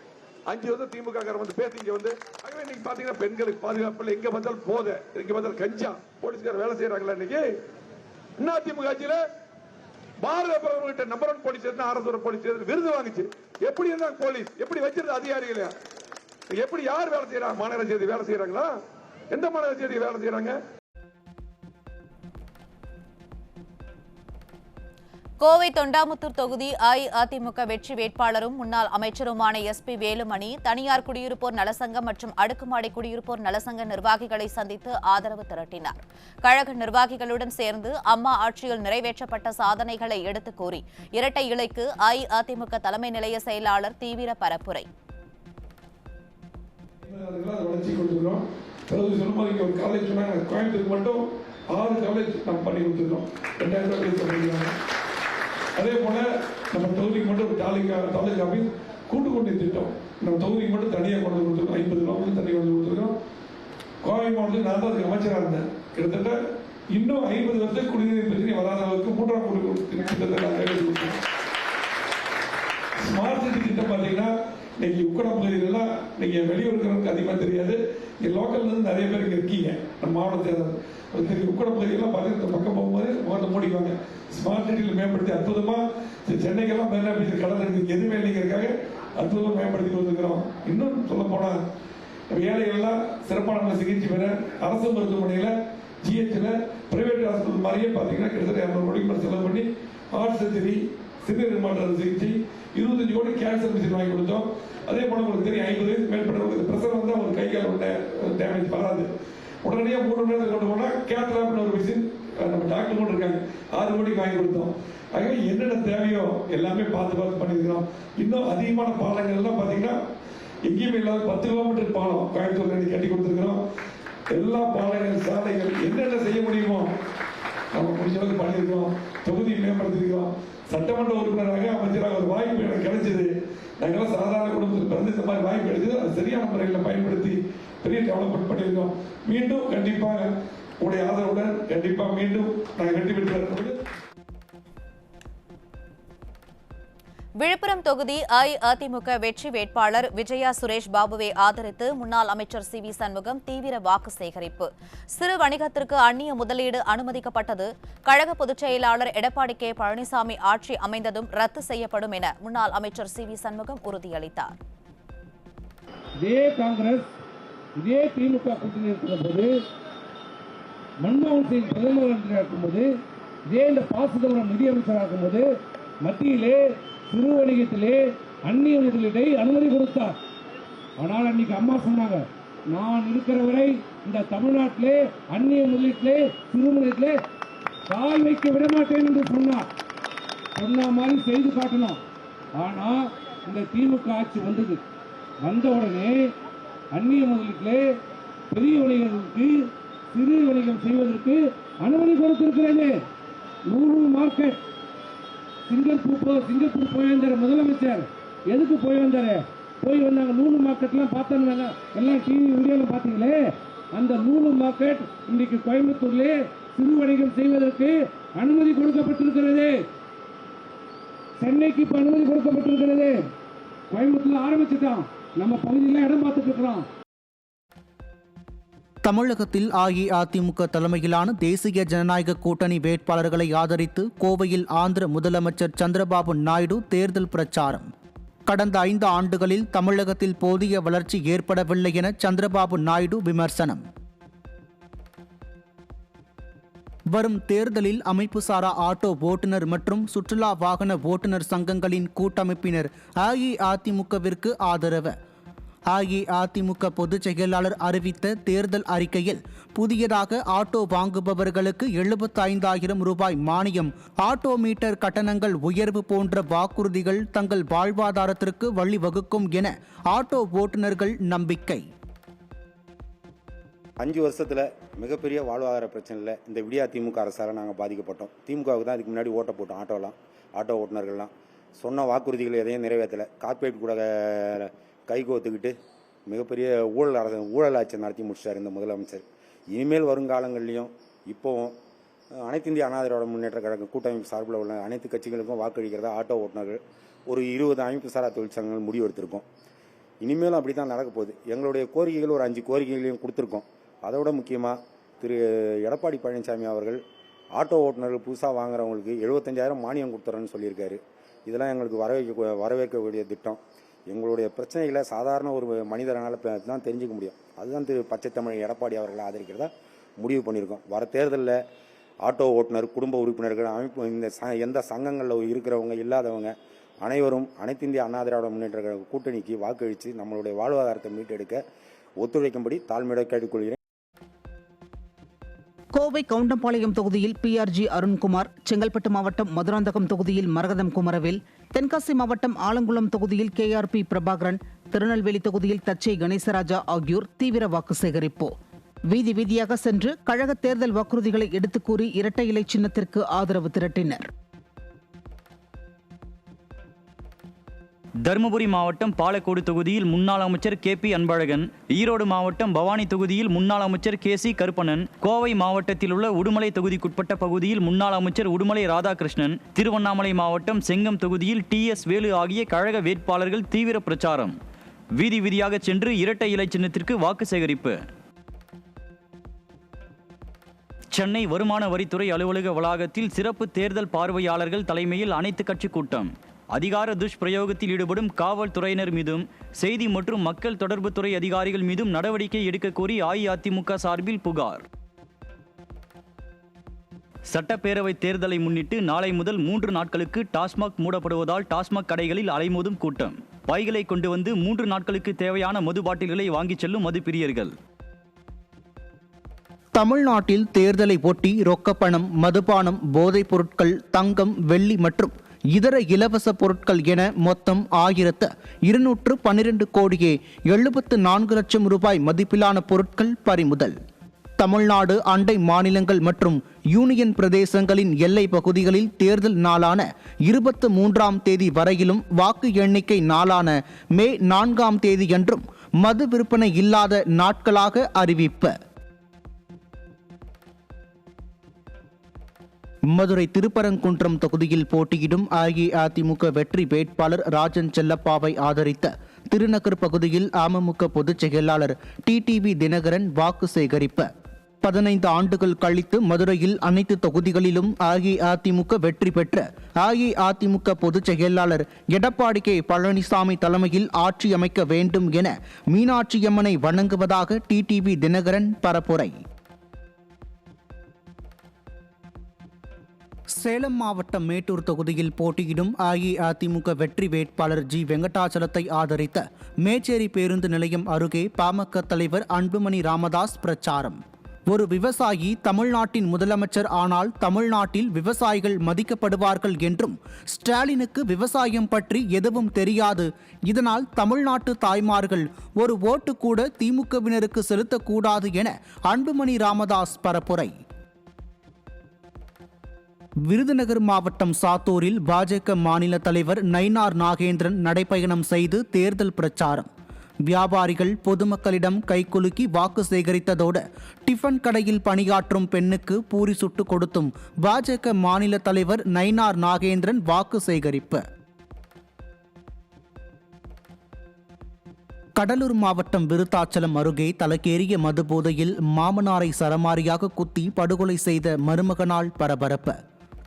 5 வருஷம் திமுக வந்து பேசிங்க வந்து. ஆகவே நீங்க பாத்தீங்கன்னா பெண்களுக்கு பாதுகாப்பு எங்க பார்த்தாலும் போத, எங்க பார்த்தாலும் கஞ்சா, போலீஸ்கார வேலை செய்யறாங்களா? இன்னைக்கு அதிமுக ஆட்சியில பாரத பிரதமர்கிட்ட நம்பர் 1 போலீஸ் ஆரம்புற போலீஸ் விருது வாங்குச்சு. எப்படி இருந்தாங்க போலீஸ்? எப்படி வச்சிருந்த அதிகாரிகள்? எப்படி யார் வேலை செய்யறாங்க? மாநகர செய்தி வேலை செய்யறாங்களா? எந்த மாநகர செய்தி வேலை செய்யறாங்க? கோவை தொண்டாமுத்தூர் தொகுதி அஇஅதிமுக வெற்றி வேட்பாளரும் முன்னாள் அமைச்சருமான SP வேலுமணி தனியார் குடியிருப்போர் நலசங்கம் மற்றும் அடுக்குமாடி குடியிருப்போர் நலசங்க நிர்வாகிகளை சந்தித்து ஆதரவு திரட்டினார். கழக நிர்வாகிகளுடன் சேர்ந்து அம்மா ஆட்சியில் நிறைவேற்றப்பட்ட சாதனைகளை எடுத்துக் கூறி இரட்டை இலைக்கு அஇஅதிமுக தலைமை நிலைய செயலாளர் தீவிர பரப்புரை. அதே போல நம்ம தொகுதிக்கு மட்டும் தாலுகா ஆஃபீஸ் கூட்டுக்கொண்டே திட்டம் நம்ம தொகுதிக்கு மட்டும் தனியாக கொண்டு கொடுத்துருக்கோம். 50 கிலோமீட்டர் தனியாக கொண்டு கொடுத்துருக்கோம். கோவை மாவட்டத்தில் நான் தான் அதுக்கு அமைச்சராக இருந்தேன். கிட்டத்தட்ட இன்னும் 50 வருஷம் குடிநீர் பிரச்சனை வராத அளவுக்கு 3ஆம் திட்டத்தை நான் நிறைவேற்றிருக்கோம். ஸ்மார்ட் சிட்டி திட்டம் பார்த்தீங்கன்னா இன்னைக்கு உக்கடம் பகுதிகளெல்லாம் நீங்க வெளியூர் இருக்கிறவங்களுக்கு அதிகமாக தெரியாது. இங்கே லோக்கல்ல இருந்து நிறைய பேர் இங்கே இருக்கீங்க. நம்ம மாவட்டத்தில் உக்கடம் பகுதியெல்லாம் பார்த்தீங்கன்னா பக்கம் போகும்போது முகத்தை மூடிக்குவாங்க. ஸ்மார்ட் சிட்டியில் மேம்படுத்தி அற்புதமாக சென்னைக்கெல்லாம் மேலே கடல் எதுவுமே இல்லைங்கிறதுக்காக அற்புதமாக மேம்படுத்தி வந்துருக்கிறோம். இன்னும் சொல்ல போனால் ஏழைகள்லாம் சிறப்பான சிகிச்சை பெற அரசு மருத்துவமனையில் GHல பிரைவேட் ஹாஸ்பிட்டல் மாதிரியே பார்த்தீங்கன்னா கிட்டத்தட்ட 200 கோடிக்கு மேலே செலவு பண்ணி ஹார்ட் சர்ஜரி, சிறுநீர் மாற்று சிகிச்சை, 25 கோடி கேன்சர் மிஷின் வாங்கி கொடுத்தோம். அதே போல உங்களுக்கு தெரியும் 50 வயசு மேற்பட்டவங்களுக்கு பிரஷர் வந்தால் ஒரு கை கால் டேமேஜ் வராது. உடனடியாக 3 மணி நேரத்தில் கொண்டு போனால் கேத்லாப்னு ஒரு மிஷின் நம்ம டாக்டர் கொண்டு இருக்காங்க. 6 கோடிக்கு வாங்கி கொடுத்தோம். ஆகவே என்னென்ன தேவையோ எல்லாமே பார்த்து பண்ணியிருக்கிறோம். இன்னும் அதிகமான பாலங்கள்லாம் பார்த்தீங்கன்னா எங்கேயுமே இல்லாத 10 கிலோமீட்டர் பாலம் கோயம்புத்தூர்ல கட்டி கொடுத்துருக்கிறோம். எல்லா பாலங்கள், சாலைகள் என்னென்ன செய்ய முடியுமோ நம்ம முடிஞ்ச அளவுக்கு பண்ணியிருக்கோம். தொகுதியை மேம்படுத்திருக்கிறோம். சட்டமன்ற உறுப்பினராக அமைச்சராக ஒரு வாய்ப்பு எனக்கு கிடைச்சது. நாங்களாம் சாதாரண குடும்பத்தில் பிறந்து இந்த மாதிரி வாய்ப்பு கிடைச்சது. அது சரியான முறையில் பயன்படுத்தி பெரிய டெவலப்மெண்ட் பண்ணியிருக்கோம். மீண்டும் கண்டிப்பாக உங்களுடைய ஆதரவுடன் கண்டிப்பாக மீண்டும் நாங்கள் வெற்றி பெற்று. விழுப்புரம் தொகுதி அஇஅதிமுக வெற்றி வேட்பாளர் விஜயா சுரேஷ் பாபுவை ஆதரித்து முன்னாள் அமைச்சர் CV சண்முகம் தீவிர வாக்கு சேகரிப்பு. சிறு வணிகத்திற்கு அந்நிய முதலீடு அனுமதிக்கப்பட்டது. கழக பொதுச் செயலாளர் எடப்பாடி K பழனிசாமி ஆட்சி அமைந்ததும் ரத்து செய்யப்படும் என முன்னாள் அமைச்சர் CV சண்முகம் உறுதியளித்தார். இதே காங்கிரஸ், இதே திமுக கூட்டணி இருக்கிற போது, மன்மோகன் சிங் பிரதமர் இருக்கும்போது, இதே இந்த பாசுதவரம் நிதியமைச்சராக இருக்கும்போது மத்தியிலே சிறு வணிகத்திலே அந்நிய முதலீட்டை அனுமதி கொடுத்தார். ஆனால் அன்னைக்கு அம்மா சொன்னாங்க, நான் இருக்கிற வரை இந்த தமிழ்நாட்டிலே அந்நிய முதலீட்டிலே சிறு வணிகத்திலே கால் வைக்க விட மாட்டேன் என்று சொன்னார். சொன்ன மாதிரி செய்து காட்டணும். ஆனா இந்த திமுக ஆட்சி வந்தது. வந்த உடனே அந்நிய முதலீட்டிலே பெரிய வணிகர்களுக்கு சிறு வணிகம் செய்வதற்கு அனுமதி கொடுத்திருக்கிறது. 100 மார்க்கெட் சிங்கப்பூர் போய் வந்தார் முதலமைச்சர். எதுக்கு போய் வந்தாரு? போய் வந்தாங்க 100 மார்க்கெட்லாம் பார்த்தாங்க. எல்லாம் டிவி வீடியோல பாத்தீங்களே. அந்த 100 மார்க்கெட் இன்னைக்கு கோயம்புத்தூர்ல சிறு வணிகம் செய்வதற்கு அனுமதி கொடுக்கப்பட்டிருக்கிறது. சென்னைக்கு இப்ப அனுமதி கொடுக்கப்பட்டிருக்கிறது. கோயம்புத்தூர்ல ஆரம்பிச்சுட்டோம். நம்ம பகுதியில் இடம் பார்த்துட்டு இருக்கிறோம். தமிழகத்தில் அஇஅதிமுக தலைமையிலான தேசிய ஜனநாயக கூட்டணி வேட்பாளர்களை ஆதரித்து கோவையில் ஆந்திர முதலமைச்சர் சந்திரபாபு நாயுடு தேர்தல் பிரச்சாரம். கடந்த 5 ஆண்டுகளில் தமிழகத்தில் போதிய வளர்ச்சி ஏற்படவில்லை என சந்திரபாபு நாயுடு விமர்சனம். வரும் தேர்தலில் அமைப்புசாரா ஆட்டோ ஓட்டுநர் மற்றும் சுற்றுலா வாகன ஓட்டுநர் சங்கங்களின் கூட்டமைப்பினர் அஇஅதிமுகவிற்கு ஆதரவு. அஇஅதிமுக பொதுச் செயலாளர் அறிவித்த தேர்தல் அறிக்கையில் புதியதாக ஆட்டோ வாங்குபவர்களுக்கு 75,000 ரூபாய் மானியம், ஆட்டோ மீட்டர் கட்டணங்கள் உயர்வு போன்ற வாக்குறுதிகள் தங்கள் வாழ்வாதாரத்திற்கு வழிவகுக்கும் என ஆட்டோ ஓட்டுநர்கள் நம்பிக்கை. 5 வருஷத்தில் மிகப்பெரிய வாழ்வாதார பிரச்சனையில் இந்த விடியா திமுக அரசால் நாங்கள் பாதிக்கப்பட்டோம். திமுகவுக்கு தான் இதுக்கு முன்னாடி ஓட்ட போட்டோம். ஆட்டோ ஓட்டுநர்கள்லாம் சொன்ன வாக்குறுதிகள் எதையும் நிறைவேற்றலை. கார்பரேட் கூட கைகோத்துக்கிட்டு மிகப்பெரிய ஊழல் ஆட்சி நடத்தி முடிச்சார் இந்த முதலமைச்சர். இனிமேல் வருங்காலங்கள்லையும் இப்போவும் அனைத்து இந்திய அண்ணா திராவிட முன்னேற்ற கழக கூட்டமைப்பு சார்பில் உள்ள அனைத்து கட்சிகளுக்கும் வாக்களிக்கிறதா ஆட்டோ ஓட்டுநர்கள் ஒரு 20 அமைப்புசாரா தொழிற்சங்கங்கள் முடிவு எடுத்திருக்கோம். இனிமேலும் அப்படி தான் நடக்க போகுது. எங்களுடைய கோரிக்கைகள் ஒரு 5 கோரிக்கைகளையும் கொடுத்துருக்கோம். அதோட முக்கியமாக திரு எடப்பாடி பழனிசாமி அவர்கள் ஆட்டோ ஓட்டுநர்கள் புதுசாக வாங்குறவங்களுக்கு 75,000 மானியம் கொடுத்துறேன்னு சொல்லியிருக்காரு. இதெல்லாம் எங்களுக்கு வரவேற்கக்கூடிய திட்டம். எங்களுடைய பிரச்சனைகளை சாதாரண ஒரு மனிதனால் தான் தெரிஞ்சுக்க முடியும். அதுதான் பச்சை தமிழ் எடப்பாடி அவர்களை ஆதரிக்கிறதா முடிவு பண்ணியிருக்கோம். வர தேர்தலில் ஆட்டோ ஓட்டுநர், குடும்ப உறுப்பினர்கள், அமைப்பு, இந்த எந்த சங்கங்களில் இருக்கிறவங்க இல்லாதவங்க அனைவரும் அனைத்து இந்திய அண்ணா திராவிட முன்னேற்ற கழக கூட்டணிக்கு வாக்களித்து நம்மளுடைய வாழ்வாதாரத்தை மீட்டெடுக்க ஒத்துழைக்கும்படி தாழ்மையோட கேட்டுக்கொள்கிறேன். கோவை கவுண்டம்பாளையம் தொகுதியில் PRG அருண்குமார், செங்கல்பட்டு மாவட்டம் மதுராந்தகம் தொகுதியில் மரகதம் குமரவேல், தென்காசி மாவட்டம் ஆலங்குளம் தொகுதியில் KRP பிரபாகரன், திருநெல்வேலி தொகுதியில் தச்சை கணேசராஜா ஆகியோர் தீவிர வாக்கு சேகரிப்பு. வீதி வீதியாக சென்று கழக தேர்தல் வாக்குறுதிகளை எடுத்துக் கூறி இரட்டை இலை சின்னத்திற்கு ஆதரவு திரட்டினர். தருமபுரி மாவட்டம் பாலக்கோடு தொகுதியில் முன்னாள் அமைச்சர் KP அன்பழகன், ஈரோடு மாவட்டம் பவானி தொகுதியில் முன்னாள் அமைச்சர் KC கருப்பணன், கோவை மாவட்டத்தில் உள்ள உடுமலை தொகுதிக்குட்பட்ட பகுதியில் முன்னாள் அமைச்சர் உடுமலை ராதாகிருஷ்ணன், திருவண்ணாமலை மாவட்டம் செங்கம் தொகுதியில் TS வேலு ஆகிய கழக வேட்பாளர்கள் தீவிர பிரச்சாரம். வீதி வீதியாக சென்று இரட்டை இலை சின்னத்திற்கு வாக்கு சேகரிப்பு. சென்னை வருமான வரித்துறை அலுவலக வளாகத்தில் சிறப்பு தேர்தல் பார்வையாளர்கள் தலைமையில் அனைத்து கட்சி கூட்டம். அதிகார துஷ்பிரயோகத்தில் ஈடுபடும் காவல்துறையினர் மீதும் செய்தி மற்றும் மக்கள் தொடர்புத்துறை அதிகாரிகள் மீதும் நடவடிக்கை எடுக்க கோரி அஇஅதிமுக சார்பில் புகார். சட்டப்பேரவை தேர்தலை முன்னிட்டு நாளை முதல் 3 நாட்களுக்கு டாஸ்மாக் மூடப்படுவதால் டாஸ்மாக் கடைகளில் அலைமோதும் கூட்டம். பைகளை கொண்டு வந்து 3 நாட்களுக்கு தேவையான மது பாட்டில்களை வாங்கிச் செல்லும் மது பிரியர்கள். தமிழ்நாட்டில் தேர்தலை ஒட்டி ரொக்கப்பணம், மதுபானம், போதைப் பொருட்கள், தங்கம், வெள்ளி மற்றும் இதர இலவச பொருட்கள் என மொத்தம் 1212 கோடியே 74 லட்சம் ரூபாய் மதிப்பிலான பொருட்கள் பறிமுதல். தமிழ்நாடு, அண்டை மாநிலங்கள் மற்றும் யூனியன் பிரதேசங்களின் எல்லை பகுதிகளில் தேர்தல் நாளான 23ஆம் தேதி வரையிலும் வாக்கு எண்ணிக்கை நாளான மே 4ஆம் தேதியன்றும் மது விற்பனை இல்லாத நாட்களாக அறிவிப்பு. மதுரை திருப்பரங்குன்றம் தொகுதியில் போட்டியிடும் அஇஅதிமுக வெற்றி வேட்பாளர் ராஜன் செல்லப்பாவை ஆதரித்த திருநகர் பகுதியில் அமமுக பொதுச் செயலாளர் TTV தினகரன் வாக்கு சேகரிப்பு. 15 ஆண்டுகள் கழித்து மதுரையில் அனைத்து தொகுதிகளிலும் அஇஅதிமுக வெற்றி பெற்ற அஇஅதிமுக பொதுச் செயலாளர் எடப்பாடி K பழனிசாமி தலைமையில் ஆட்சி அமைக்க வேண்டும் என மீனாட்சியம்மனை வணங்குவதாக TTV தினகரன் பரப்புரை. சேலம் மாவட்டம் மேட்டூர் தொகுதியில் போட்டியிடும் அஇஅதிமுக வெற்றி வேட்பாளர் G வெங்கடாச்சலத்தை ஆதரித்த மேச்சேரி பேருந்து நிலையம் அருகே பாமக தலைவர் அன்புமணி ராமதாஸ் பிரச்சாரம். ஒரு விவசாயி தமிழ்நாட்டின் முதலமைச்சர் ஆனால் தமிழ்நாட்டில் விவசாயிகள் மதிக்கப்படுவார்கள் என்றும், ஸ்டாலினுக்கு விவசாயம் பற்றி எதுவும் தெரியாது, இதனால் தமிழ்நாட்டு தாய்மார்கள் ஒரு ஓட்டு கூட திமுகவினருக்கு செலுத்தக்கூடாது என அன்புமணி ராமதாஸ் பரப்புரை. விருதுநகர் மாவட்டம் சாத்தூரில் பாஜக மாநில தலைவர் நயினார் நாகேந்திரன் நடைபயணம் செய்து தேர்தல் பிரச்சாரம். வியாபாரிகள் பொதுமக்களிடம் கைகுலுக்கி வாக்கு சேகரித்ததோடு டிஃபன் கடையில் பணியாற்றும் பெண்ணுக்கு பூரி சுட்டு கொடுத்தும் பாஜக மாநில தலைவர் நயினார் நாகேந்திரன் வாக்கு சேகரிப்பு. கடலூர் மாவட்டம் விருத்தாச்சலம் அருகே தலைக்கேறிய மது போதையில் மாமனாரை சரமாரியாக குத்தி படுகொலை செய்த மருமகனால் பரபரப்பு.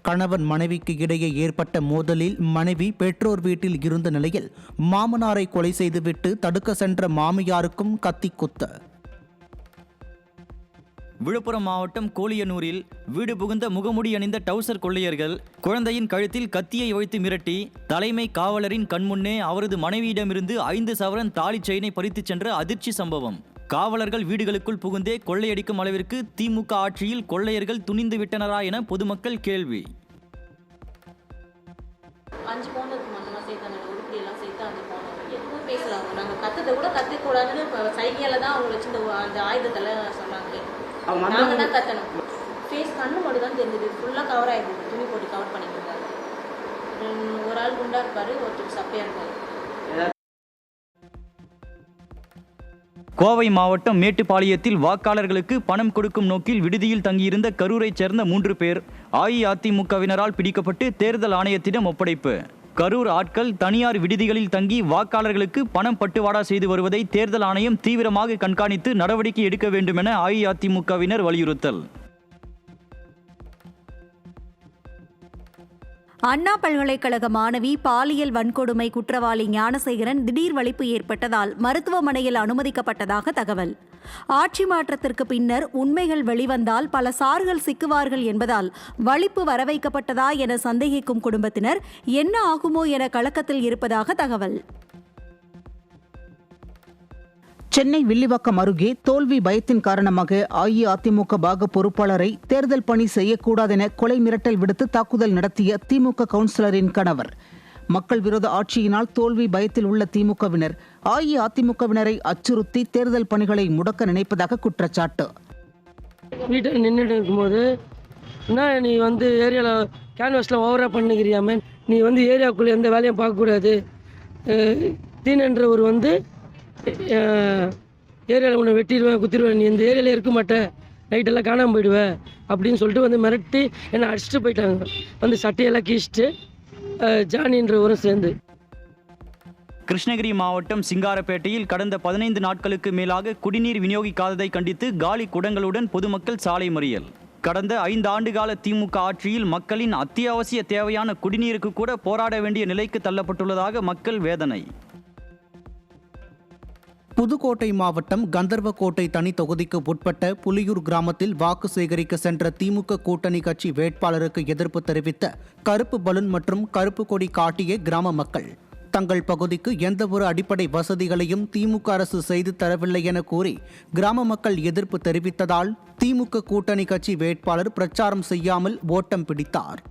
கணவன் மனைவிக்கு இடையே ஏற்பட்ட மோதலில் மனைவி பெற்றோர் வீட்டில் இருந்த நிலையில் மாமனாரை கொலை செய்துவிட்டு தடுக்க சென்ற மாமியாருக்கும் கத்தி குத்து. விழுப்புரம் மாவட்டம் கோலியனூரில் வீடு புகுந்த முகமுடி அணிந்த டவுசர் கொள்ளையர்கள் குழந்தையின் கழுத்தில் கத்தியை வைத்து மிரட்டி தலைமை காவலரின் கண்முன்னே அவரது மனைவியிடமிருந்து 5 சவரன் தாலி செயினை பறித்துச் சென்ற அதிர்ச்சி சம்பவம். காவலர்கள் வீடுகளுக்குள் புகுந்தே கொள்ளையடிக்கும் அளவிற்கு திமுக ஆட்சியில் கொள்ளையர்கள் துணிந்து விட்டனரா என பொதுமக்கள் கேள்வி. 5 பவுன் சேர்த்தாங்க, உருப்படியெல்லாம் சேர்த்து 5 பவுன் எதுவும் பேசுறாங்க. நாங்கள் கத்துறத கூட கற்றுக்கூடாதுன்னு சைகையில தான் அவங்க வச்சு அந்த ஆயுதத்தில் சொன்னாங்க. நாங்கள் தான் கத்தணும். ஃபேஸ் கண்ணு மட்டும் தான் தெரிஞ்சது, ஃபுல்லாக கவர் ஆகிடுது, துணி போட்டு கவர் பண்ணிட்டு இருக்காரு. ஒரு ஆள் குண்டா இருப்பாரு, ஒருத்தர் சப்பையா இருப்பாரு. கோவை மாவட்டம் மேட்டுப்பாளையத்தில் வாக்காளர்களுக்கு பணம் கொடுக்கும் நோக்கில் விடுதியில் தங்கியிருந்த கரூரைச் சேர்ந்த 3 பேர் அஇஅதிமுகவினரால் பிடிக்கப்பட்டு தேர்தல் ஆணையத்திடம் ஒப்படைப்பு. கரூர் ஆட்கள் தனியார் விடுதிகளில் தங்கி வாக்காளர்களுக்கு பணம் பட்டுவாடா செய்து வருவதை தேர்தல் ஆணையம் தீவிரமாக கண்காணித்து நடவடிக்கை எடுக்க வேண்டும் என அஇஅதிமுகவினர் வலியுறுத்தல். அண்ணா பல்கலைக்கழக மாணவி பாலியல் வன்கொடுமை குற்றவாளி ஞானசேகரன் திடீர் வலிப்பு ஏற்பட்டதால் மருத்துவமனையில் அனுமதிக்கப்பட்டதாக தகவல். ஆட்சி மாற்றத்திற்கு பின்னர் உண்மைகள் வெளிவந்தால் பல சார்கள் சிக்குவார்கள் என்பதால் வலிப்பு வரவைக்கப்பட்டதா என சந்தேகிக்கும் குடும்பத்தினர் என்ன ஆகுமோ என கலக்கத்தில் இருப்பதாக தகவல். சென்னை வில்லிவாக்கம் அருகே தோல்வி பயத்தின் காரணமாக அஇஅதிமுக பாக பொறுப்பாளரை தேர்தல் பணி செய்யக்கூடாதென கொலை மிரட்டல் விடுத்து தாக்குதல் நடத்திய திமுக கவுன்சிலரின் கணவர். மக்கள் விரோத ஆட்சியினால் தோல்வி பயத்தில் உள்ள திமுகவினர் அஇஅதிமுகவினரை அச்சுறுத்தி தேர்தல் பணிகளை முடக்க நினைப்பதாக குற்றச்சாட்டு. வீட்டில் நின்றுட்டு இருக்கும்போது என்ன நீ ஏரியாவில் கேன்வாஸில் ஓவராக பண்ணிக்கிறியாமே, நீ ஏரியாவுக்குள்ளே எந்த வேலையும் பார்க்கக்கூடாது, தீனன்ற ஒரு ஏரியாவில் உன்னை வெட்டிடுவேன் குத்திடுவேன், நீ இந்த ஏரியாவில் இருக்க மாட்டேன், நைட்டெல்லாம் காணாமல் போயிடுவேன் அப்படின்னு சொல்லிட்டு மிரட்டி என்னை அடிச்சுட்டு போயிட்டாங்க. சட்டையெல்லாம் கீச்சிட்டு ஜானின்றவரும் சேர்ந்து. கிருஷ்ணகிரி மாவட்டம் சிங்காரப்பேட்டையில் கடந்த 15 நாட்களுக்கு மேலாக குடிநீர் விநியோகிக்காததை கண்டித்து காலி குடங்களுடன் பொதுமக்கள் சாலை மறியல். கடந்த 5 ஆண்டுகால திமுக ஆட்சியில் மக்களின் அத்தியாவசிய தேவையான குடிநீருக்கு கூட போராட வேண்டிய நிலைக்கு தள்ளப்பட்டுள்ளதாக மக்கள் வேதனை. புதுக்கோட்டை மாவட்டம் கந்தர்வக்கோட்டை தனி தொகுதிக்கு உட்பட்ட புலியூர் கிராமத்தில் வாக்கு சேகரிக்க சென்ற திமுக கூட்டணி கட்சி வேட்பாளருக்கு எதிர்ப்பு தெரிவித்த கருப்பு பலூன் மற்றும் கருப்பு கொடி காட்டிய கிராம மக்கள் தங்கள் பகுதிக்கு எந்தவொரு அடிப்படை வசதிகளையும் திமுக அரசு செய்து தரவில்லை என கூறி கிராம மக்கள் எதிர்ப்பு தெரிவித்ததால் திமுக கூட்டணி கட்சி வேட்பாளர் பிரச்சாரம் செய்யாமல் ஓட்டம் பிடித்தார்.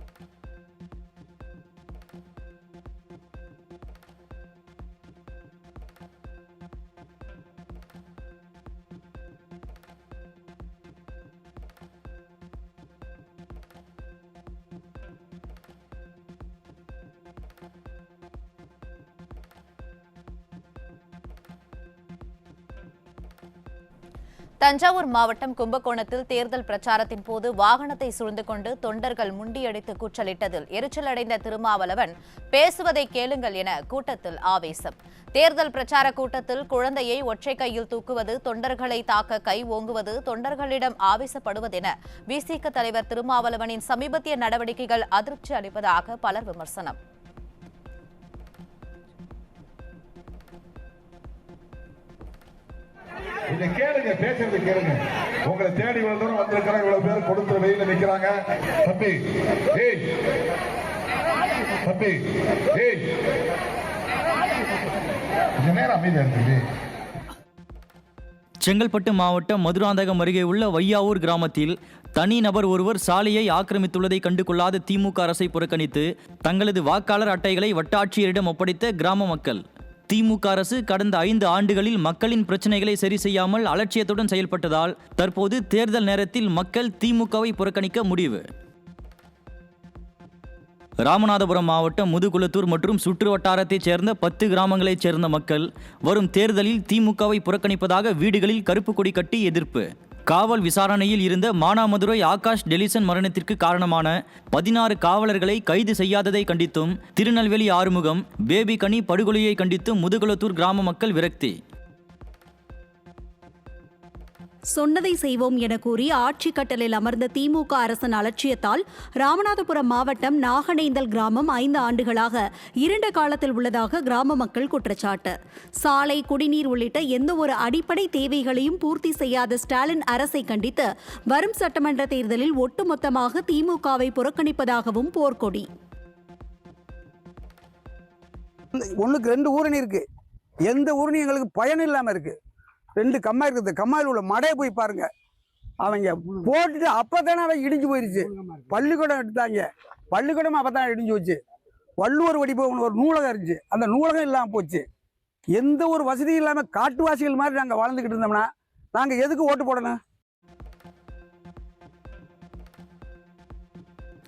தஞ்சாவூர் மாவட்டம் கும்பகோணத்தில் தேர்தல் பிரச்சாரத்தின் போது வாகனத்தை சூழ்ந்து கொண்டு தொண்டர்கள் முண்டியடித்து கூச்சலிட்டதில் எரிச்சலடைந்த திருமாவளவன் பேசுவதை கேளுங்கள் என கூட்டத்தில் ஆவேசம். தேர்தல் பிரச்சார கூட்டத்தில் குழந்தையை ஒற்றை கையில் தூக்குவது, தொண்டர்களை தாக்க கை ஓங்குவது, தொண்டர்களிடம் ஆவேசப்படுவதென விசிக தலைவர் திருமாவளவனின் சமீபத்திய நடவடிக்கைகள் அதிர்ச்சி அளிப்பதாக பலர் விமர்சனம். இதை கேளுங்க, பேசுறது கேளுங்க. உங்களை தேடி இவ்வளவு தூரம் வந்திருக்கிறாங்க, இவ்வளவு பேர் கொடுத்து வெயில நிக்கிறாங்க. தம்பி ஏய், தம்பி ஏய், கொஞ்ச நேரம் அமைதியா இருக்கு. செங்கல்பட்டு மாவட்டம் மதுராந்தகம் அருகே உள்ள வையாவூர் கிராமத்தில் தனி நபர் ஒருவர் சாலையை ஆக்கிரமித்துள்ளதை கண்டுகொள்ளாத திமுக அரசை புறக்கணித்து தங்களது வாக்காளர் அட்டைகளை வட்டாட்சியரிடம் ஒப்படைத்த கிராம மக்கள். திமுக அரசு கடந்த 5 ஆண்டுகளில் மக்களின் பிரச்சனைகளை சரி செய்யாமல் அலட்சியத்துடன் செயல்பட்டதால் தற்போது தேர்தல் நேரத்தில் மக்கள் திமுகவை புறக்கணிக்க முடிவு. ராமநாதபுரம் மாவட்டம் முதுகுளத்தூர் மற்றும் சுற்று வட்டாரத்தைச் சேர்ந்த 10 கிராமங்களைச் சேர்ந்த மக்கள் வரும் தேர்தலில் திமுகவை புறக்கணிப்பதாக வீடுகளில் கருப்பு கொடி கட்டி எதிர்ப்பு. காவல் விசாரணையில் இருந்த மானாமதுரை ஆகாஷ் டெலிசன் மரணத்திற்கு காரணமான 16 காவலர்களை கைது செய்யாததை கண்டித்தும், திருநெல்வேலி ஆறுமுகம் பேபி கனி படுகொலையை கண்டித்தும் முதுகுளத்தூர் கிராம மக்கள் விரக்தி. சொன்னதை செய்வோம் என கூறி ஆட்சி கட்டலில் அமர்ந்த திமுக அரசின் அலட்சியத்தால் ராமநாதபுரம் மாவட்டம் நாகநேந்தல் கிராமம் 5 ஆண்டுகளாக இருண்ட காலத்தில் உள்ளதாக கிராம மக்கள் குற்றச்சாட்டு. சாலை, குடிநீர் உள்ளிட்ட எந்த ஒரு அடிப்படை தேவைகளையும் பூர்த்தி செய்யாத ஸ்டாலின் அரசை கண்டித்து வரும் சட்டமன்ற தேர்தலில் ஒட்டுமொத்தமாக திமுகவை புறக்கணிப்பதாகவும் போர்க்கொடி. 1க்கு 2 ஊரணி இருக்கு, எந்த ஊரணி எங்களுக்கு பயன் இல்லாம இருக்கு. 2 கம்மாய் இருக்குது, கம்மாயில் உள்ள மடையை போய் பாருங்க. அவங்க போட்டுட்டு அப்பதானே அவன் இடிஞ்சு போயிருச்சு. பள்ளிக்கூடம் எடுத்தாங்க, பள்ளிக்கூடம் அப்பதான் இடிஞ்சு போச்சு. வள்ளுவர் வடிவம் ஒரு நூலகம் இருந்துச்சு, அந்த நூலகம் இல்லாம போச்சு. எந்த ஒரு வசதியும் இல்லாம காட்டுவாசிகள் மாதிரி நாங்க வாழ்ந்துகிட்டு இருந்தோம்னா நாங்க எதுக்கு ஓட்டு போடணும்?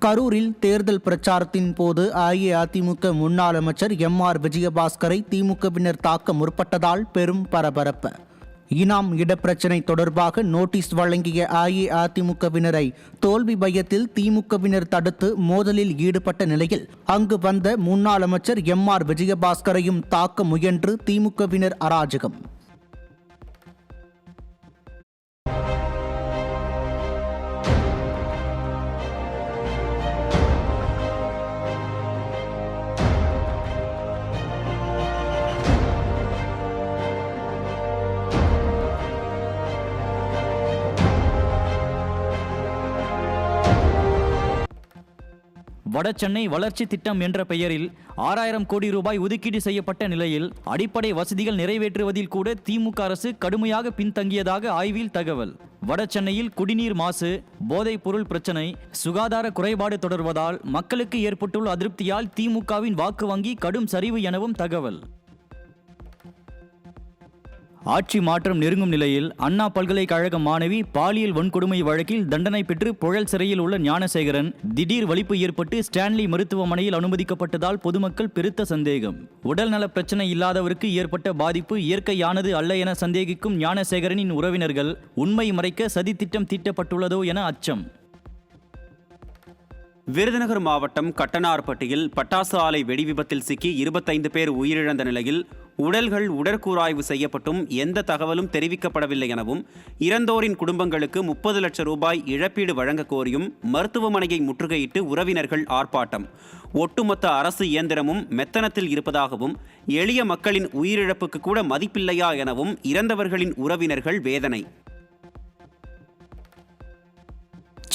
கரூரில் தேர்தல் பிரச்சாரத்தின் போது அஇஅதிமுக முன்னாள் அமைச்சர் எம்.ஆர். விஜயபாஸ்கரை திமுகவினர் தாக்க முற்பட்டதால் பெரும் பரபரப்பு. இனாம் இடப்பிரச்சினை தொடர்பாக நோட்டீஸ் வழங்கிய அஇஅதிமுகவினரை தோல்வி பயத்தில் திமுகவினர் தடுத்து மோதலில் ஈடுபட்ட நிலையில் அங்கு வந்த முன்னாள் அமைச்சர் எம்.ஆர். விஜயபாஸ்கரையும் தாக்க முயன்று திமுகவினர் அராஜகம். வடசென்னை வளர்ச்சி திட்டம் என்ற பெயரில் 6000 கோடி ரூபாய் ஒதுக்கீடு செய்யப்பட்ட நிலையில் அடிப்படை வசதிகள் நிறைவேற்றுவதில் கூட திமுக அரசு கடுமையாக பின்தங்கியதாக ஆய்வில் தகவல். வடசென்னையில் குடிநீர் மாசு, போதைப் பொருள் பிரச்சனை, சுகாதார குறைபாடு தொடர்வதால் மக்களுக்கு ஏற்பட்டுள்ள அதிருப்தியால் திமுகவின் வாக்கு வங்கி கடும் சரிவு எனவும் தகவல். ஆட்சி மாற்றம் நெருங்கும் நிலையில் அண்ணா பல்கலைக்கழக மாணவி பாலியல் வன்கொடுமை வழக்கில் தண்டனை பெற்று புழல் சிறையில் உள்ள ஞானசேகரன் திடீர் வலிப்பு ஏற்பட்டு ஸ்டான்லி மருத்துவமனையில் அனுமதிக்கப்பட்டதால் பொதுமக்கள் பெருத்த சந்தேகம். உடல்நல பிரச்சனை இல்லாதவருக்கு ஏற்பட்ட பாதிப்பு இயற்கையானது அல்ல என சந்தேகிக்கும் ஞானசேகரனின் உறவினர்கள் உண்மை மறைக்க சதித்திட்டம் தீட்டப்பட்டுள்ளதோ என அச்சம். விருதுநகர் மாவட்டம் கட்டனார்பட்டியில் பட்டாசு ஆலை வெடி விபத்தில் சிக்கி 25 பேர் உயிரிழந்த நிலையில் உடல்கள் உடற்கூறாய்வு செய்யப்பட்டும் எந்த தகவலும் தெரிவிக்கப்படவில்லை எனவும் இறந்தோரின் குடும்பங்களுக்கு 30 லட்சம் ரூபாய் இழப்பீடு வழங்க கோரியும் மருத்துவமனையை முற்றுகையிட்டு உறவினர்கள் ஆர்ப்பாட்டம். ஒட்டுமொத்த அரசு இயந்திரமும் மெத்தனத்தில் இருப்பதாகவும் எளிய மக்களின் உயிரிழப்புக்கு கூட மதிப்பில்லையா எனவும் இறந்தவர்களின் உறவினர்கள் வேதனை.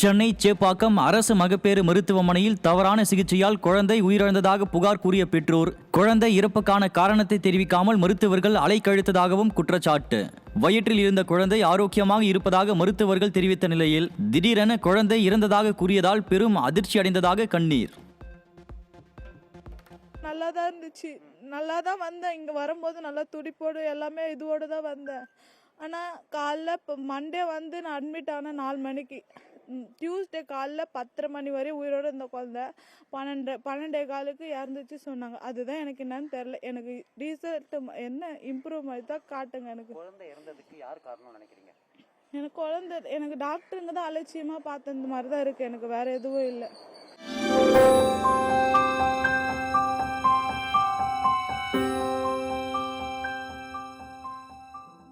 சென்னை சேப்பாக்கம் அரசு மகப்பேறு மருத்துவமனையில் தவறான சிகிச்சையால் குழந்தை உயிரிழந்ததாக புகார் கூறிய பெற்றோர் குழந்தை இறப்புக்கான காரணத்தை தெரிவிக்காமல் மருத்துவர்கள் அலைக்கழித்ததாகவும் குற்றச்சாட்டு. வயிற்றில் இருந்த குழந்தை ஆரோக்கியமாக இருப்பதாக மருத்துவர்கள் தெரிவித்த நிலையில் திடீரென குழந்தை இறந்ததாக கூறியதால் பெரும் அதிர்ச்சி அடைந்ததாக கண்ணீர். நல்லா தான் இருந்துச்சு, நல்லா தான் வந்தேன். இங்கே வரும்போது நல்லா துடிப்போடு எல்லாமே இதுவோடு தான் வந்தேன். ஆனால் காலைல இப்போ மண்டே வந்து நான் அட்மிட் ஆனேன் 4 மணிக்கு. டியூஸ்டே காலைல 10:30 மணி வரை உயிரோடு இருந்த குழந்தை 12:15 இறந்துச்சு சொன்னாங்க. அதுதான் எனக்கு என்னன்னு தெரியல. எனக்கு ரிசல்ட் என்ன இம்ப்ரூவ் மாதிரி தான் காட்டுங்க. எனக்கு குழந்தை இறந்ததுக்கு யார் காரணம் நினைக்கிறீங்க? எனக்கு குழந்தை எனக்கு டாக்டருங்க தான் அலட்சியமாக பார்த்த மாதிரி தான் இருக்குது. எனக்கு வேற எதுவும் இல்லை.